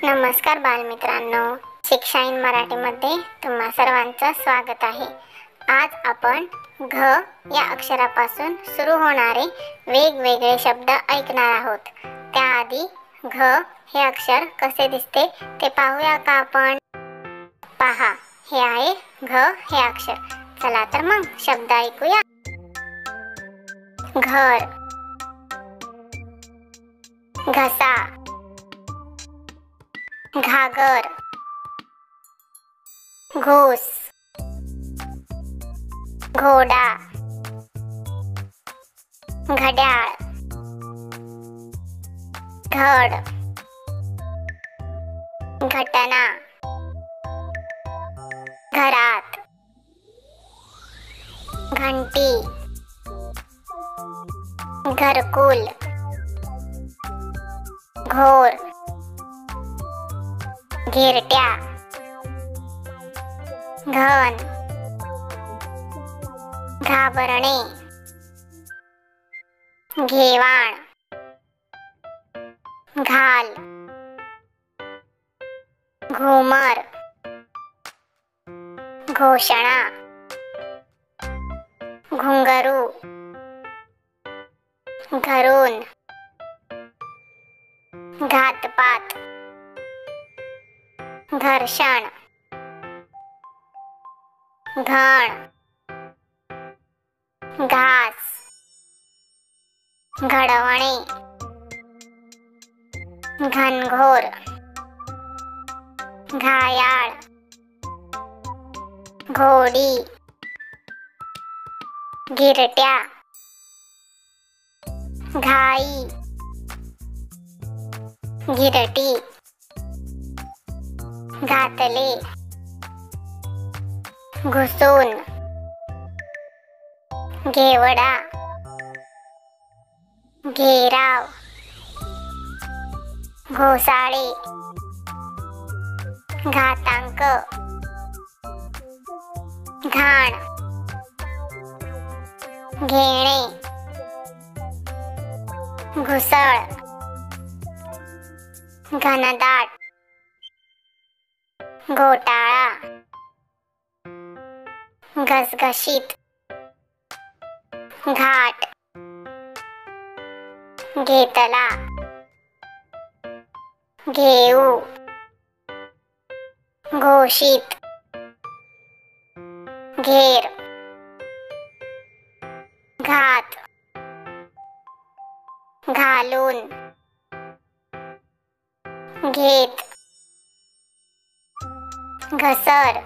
नमस्कार बालमित्रांनो, शिक्षा इन मराठीमध्ये तुम्हा सर्वांचं स्वागत आहे। आज आपण घ या अक्षरापासून सुरू होणारे वेगवेगळे शब्द ऐकणार आहोत। त्याआधी घ हे अक्षर कसे दिसते ते पाहूया का आपण? पहा, हे आहे घ हे अक्षर। चला तर मग शब्द ऐकूया। घर, घसा, घागर, घोस, घोडा, घड्याळ, घड, घटना, घरात, घंटी, घरकुल, घोर, घेरट्या, घन, घाबरणे, घेवाण, घाल, घुमर, घोषणा, घुंगरू, घरून, घातपात, घर्षण, घण, घास, घडवणे, घनघोर, घायाळ, घोडी, गिरट्या, घाई, गिरटी, घातले, घुसून, घेवडा, घेराव, घोसाळे, घातांक, घाण, घेणे, घुसळ, घनदाट, घोटाळा, घसघशीत, घाट, घेतला, घेऊ, घोषित, घेर, घात, घालून, घेत, घसर,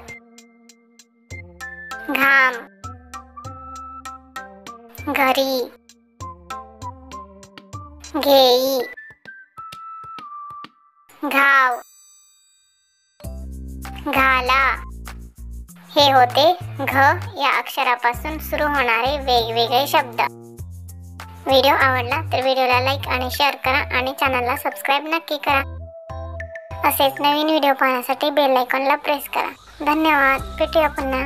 घाम, घरी, घेई, घाव, घाला। हे होते घ या अक्षरापासून सुरू होणारे वेगवेगळे शब्द। व्हिडिओ आवडला तर व्हिडिओला लाईक आणि शेअर करा आणि चॅनलला सबस्क्राईब नक्की करा। असेच नवीन व्हिडिओ पाहण्यासाठी बेल आयकॉनला प्रेस करा। धन्यवाद, भेटूया पुन्हा।